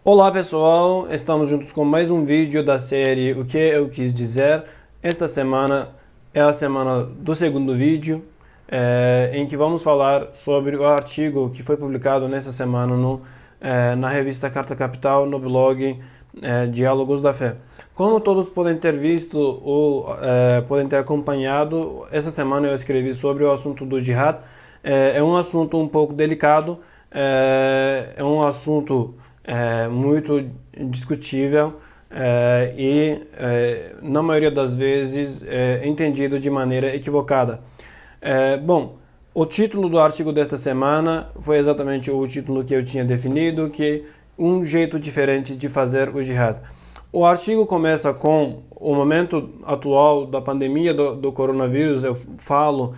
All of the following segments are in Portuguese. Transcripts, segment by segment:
Olá pessoal, estamos juntos com mais um vídeo da série O que eu quis dizer. Esta semana é a semana do segundo vídeo, em que vamos falar sobre o artigo que foi publicado nessa semana na revista Carta Capital, no blog Diálogos da Fé. Como todos podem ter visto ou podem ter acompanhado, essa semana eu escrevi sobre o assunto do jihad. É um assunto um pouco delicado, é um assunto muito discutível e, na maioria das vezes, entendido de maneira equivocada. Bom, o título do artigo desta semana foi exatamente o título que eu tinha definido, que é um jeito diferente de fazer o jihad. O artigo começa com o momento atual da pandemia do coronavírus. Eu falo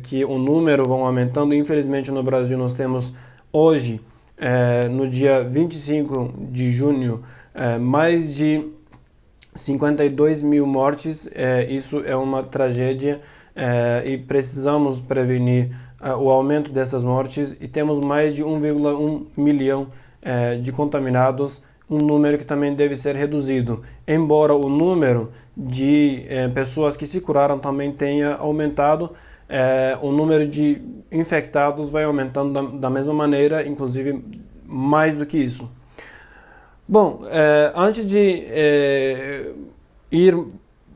que o número vai aumentando. Infelizmente, no Brasil, nós temos hoje, no dia 25 de junho, mais de 52 mil mortes. Isso é uma tragédia e precisamos prevenir o aumento dessas mortes. E temos mais de 1,1 milhão de contaminados, um número que também deve ser reduzido, embora o número de pessoas que se curaram também tenha aumentado. O número de infectados vai aumentando da mesma maneira, inclusive mais do que isso. Bom, antes de ir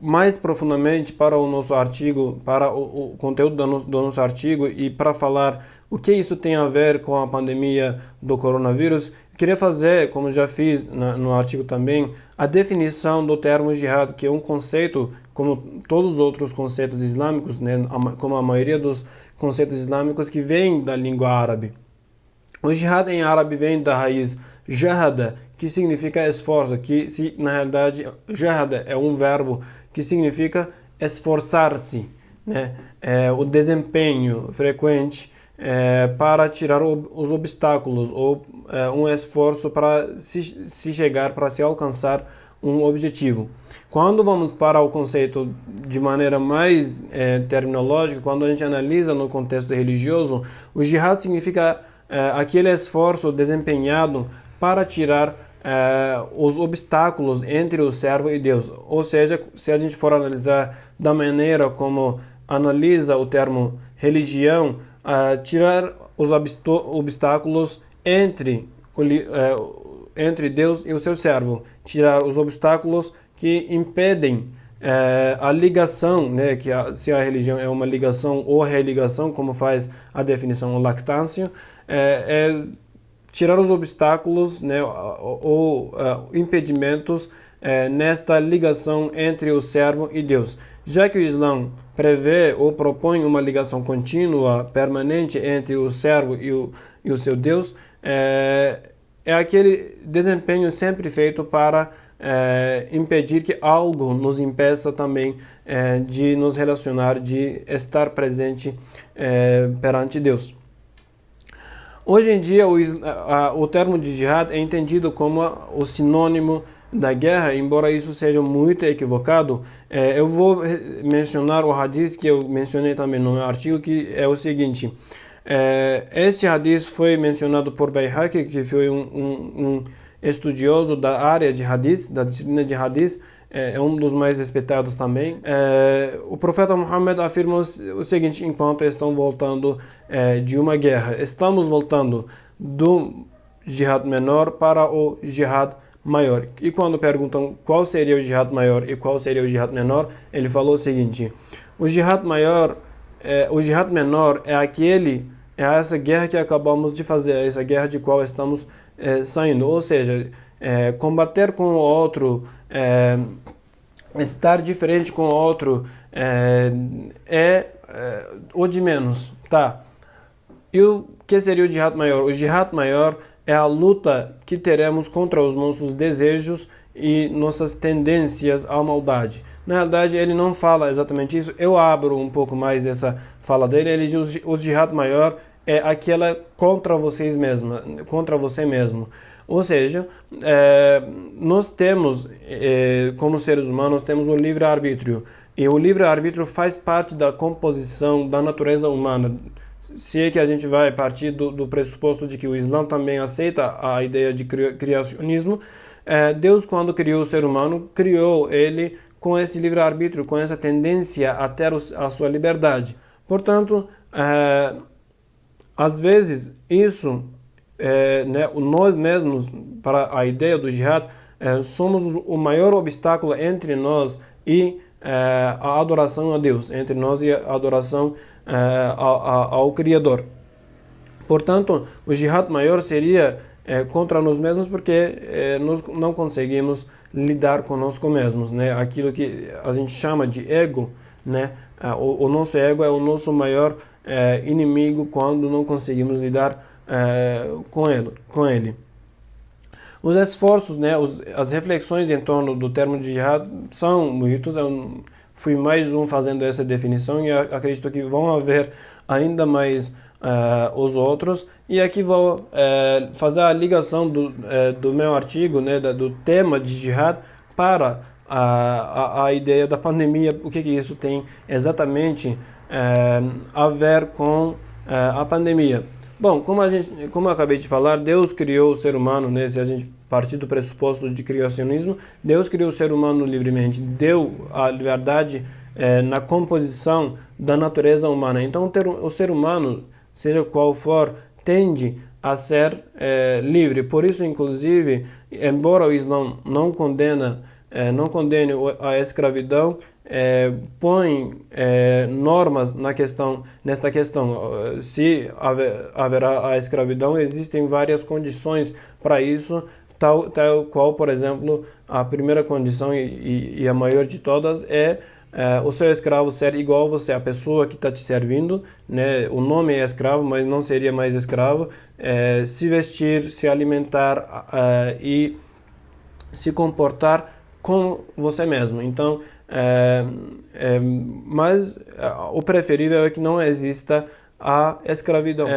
mais profundamente para o nosso artigo, para o conteúdo do nosso artigo e para falar o que isso tem a ver com a pandemia do coronavírus, queria fazer, como já fiz no artigo também, a definição do termo jihad, que é um conceito, como todos os outros conceitos islâmicos, né, como a maioria dos conceitos islâmicos, que vem da língua árabe. O jihad em árabe vem da raiz jahada, que significa esforço, na realidade jahada é um verbo que significa esforçar-se, né? O desempenho frequente para tirar os obstáculos, ou um esforço para se chegar, para se alcançar um objetivo. Quando vamos para o conceito de maneira mais terminológica, quando a gente analisa no contexto religioso, o jihad significa aquele esforço desempenhado para tirar os obstáculos entre o servo e Deus. Ou seja, se a gente for analisar da maneira como analisa o termo religião, tirar os obstáculos entre Deus e o seu servo, tirar os obstáculos que impedem a ligação, né, se a religião é uma ligação ou religação, como faz a definição o Lactâncio, tirar os obstáculos, né, ou impedimentos nesta ligação entre o servo e Deus. Já que o Islã prevê ou propõe uma ligação contínua, permanente entre o servo e o seu Deus, é aquele desempenho sempre feito para impedir que algo nos impeça também de nos relacionar, de estar presente perante Deus. Hoje em dia, o termo de jihad é entendido como o sinônimo da guerra, embora isso seja muito equivocado. Eu vou mencionar o hadith que eu mencionei também no meu artigo, que é o seguinte. Esse hadith foi mencionado por Bayhaqi, que foi um estudioso da área de hadith, da disciplina de hadith, é um dos mais respeitados também. O profeta Muhammad afirma o seguinte: enquanto estão voltando de uma guerra, estamos voltando do jihad menor para o jihad maior. E quando perguntam qual seria o jihad maior e qual seria o jihad menor, ele falou o seguinte: o jihad menor é essa guerra que acabamos de fazer, essa guerra de qual estamos saindo. Ou seja, combater com o outro, estar diferente com o outro, o de menos, tá? E o que seria o jihad maior? O jihad maior é a luta que teremos contra os nossos desejos e nossas tendências à maldade. Na verdade, ele não fala exatamente isso. Eu abro um pouco mais essa fala dele. Ele diz: o jihad maior é aquela contra vocês mesmos, contra você mesmo. Ou seja, nós temos, como seres humanos, temos o livre-arbítrio. E o livre-arbítrio faz parte da composição da natureza humana. se é que a gente vai partir do pressuposto de que o Islã também aceita a ideia de criacionismo, Deus, quando criou o ser humano, criou ele com esse livre-arbítrio, com essa tendência a ter a sua liberdade. Portanto, às vezes, isso, né, nós mesmos, para a ideia do jihad, somos o maior obstáculo entre nós e a adoração a Deus, entre nós e a adoração ao Criador. Portanto, o jihad maior seria contra nós mesmos, porque nós não conseguimos lidar conosco mesmos, né? Aquilo que a gente chama de ego, né? O nosso ego é o nosso maior inimigo quando não conseguimos lidar com ele. Os esforços, né, as reflexões em torno do termo de jihad são muitos. Eu fui mais um fazendo essa definição e acredito que vão haver ainda mais os outros. E aqui vou fazer a ligação do meu artigo, né, do tema de jihad para a ideia da pandemia, o que isso tem exatamente a ver com a pandemia. Bom, como eu acabei de falar, Deus criou o ser humano, né? Se a gente partir do pressuposto de criacionismo, Deus criou o ser humano livremente, deu a liberdade na composição da natureza humana. Então, o ser humano, seja qual for, tende a ser livre. Por isso, inclusive, embora o Islã não condene a escravidão, põe normas nesta questão. Se haverá a escravidão, existem várias condições para isso, tal qual, por exemplo, a primeira condição e a maior de todas é o seu escravo ser igual a você, a pessoa que está te servindo, né? O nome é escravo, mas não seria mais escravo, se vestir, se alimentar e se comportar com você mesmo. Então, mas o preferível é que não exista a escravidão.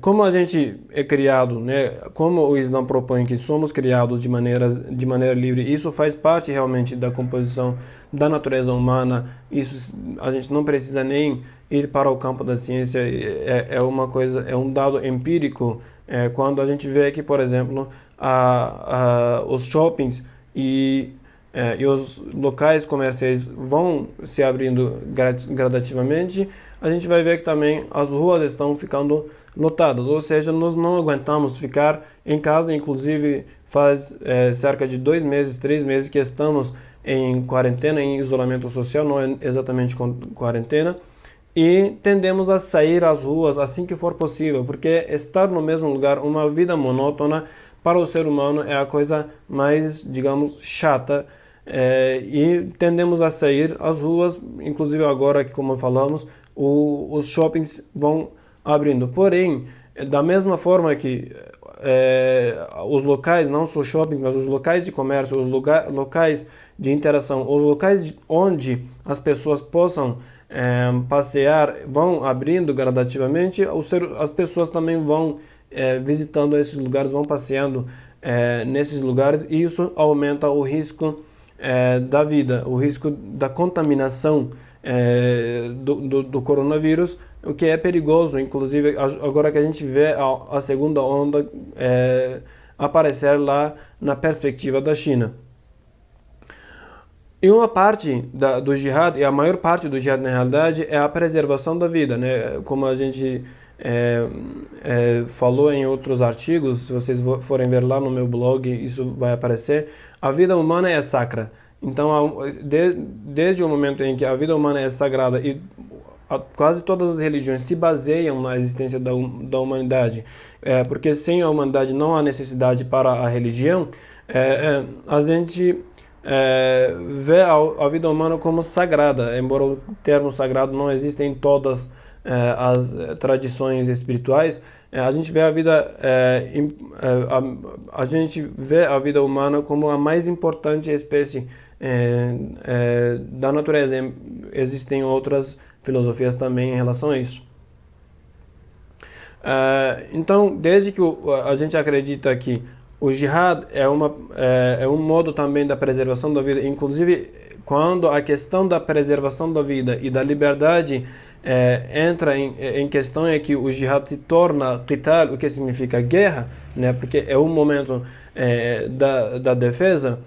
Como a gente é criado, né, como o Islã propõe que somos criados de maneira livre, isso faz parte realmente da composição da natureza humana. Isso a gente não precisa nem ir para o campo da ciência, é uma coisa, é um dado empírico. Quando a gente vê que, por exemplo, os shoppings e os locais comerciais vão se abrindo gradativamente, a gente vai ver que também as ruas estão ficando lotadas, ou seja, nós não aguentamos ficar em casa. Inclusive faz cerca de 2 meses, 3 meses que estamos em quarentena, em isolamento social, não é exatamente quarentena, e tendemos a sair às ruas assim que for possível, porque estar no mesmo lugar, uma vida monótona, para o ser humano é a coisa mais, digamos, chata. E tendemos a sair às ruas, inclusive agora que, como falamos, os shoppings vão abrindo. Porém, da mesma forma que os locais, não só shoppings, mas os locais de comércio, os locais de interação, os locais onde as pessoas possam passear, vão abrindo gradativamente, as pessoas também vão visitando esses lugares, vão passeando nesses lugares, e isso aumenta o risco da vida, o risco da contaminação do coronavírus, o que é perigoso. Inclusive, agora que a gente vê a segunda onda aparecer lá na perspectiva da China. E uma parte do jihad, e a maior parte do jihad na realidade, é a preservação da vida, né? Como a gente falou em outros artigos, se vocês forem ver lá no meu blog, isso vai aparecer. A vida humana é sacra. Então, desde o momento em que a vida humana é sagrada, e quase todas as religiões se baseiam na existência da humanidade, porque sem a humanidade não há necessidade para a religião, a gente vê a vida humana como sagrada, embora o termo sagrado não exista em todas as tradições espirituais. A gente vê a gente vê a vida humana como a mais importante espécie da natureza. Existem outras filosofias também em relação a isso. Então, desde que a gente acredita que o jihad é um modo também da preservação da vida, inclusive quando a questão da preservação da vida e da liberdade entra em questão é que o jihad se torna qital, o que significa guerra, né? Porque é um momento da defesa.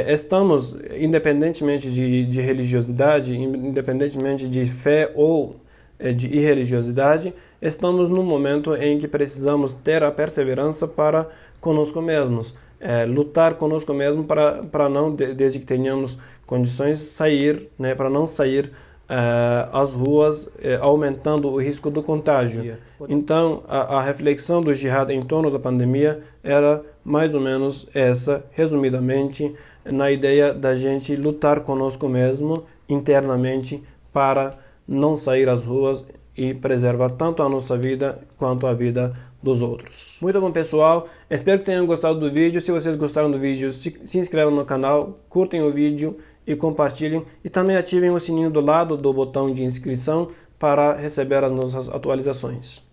Estamos, independentemente de religiosidade, independentemente de fé ou de irreligiosidade, estamos num momento em que precisamos ter a perseverança para conosco mesmos, lutar conosco mesmo para não, desde que tenhamos condições, sair, né, para não sair às ruas, aumentando o risco do contágio. Então, a reflexão do jihad em torno da pandemia era mais ou menos essa, resumidamente, na ideia da gente lutar conosco mesmo, internamente, para não sair às ruas e preservar tanto a nossa vida quanto a vida dos outros. Muito bom, pessoal. Espero que tenham gostado do vídeo. Se vocês gostaram do vídeo, se inscrevam no canal, curtem o vídeo e compartilhem. E também ativem o sininho do lado do botão de inscrição para receber as nossas atualizações.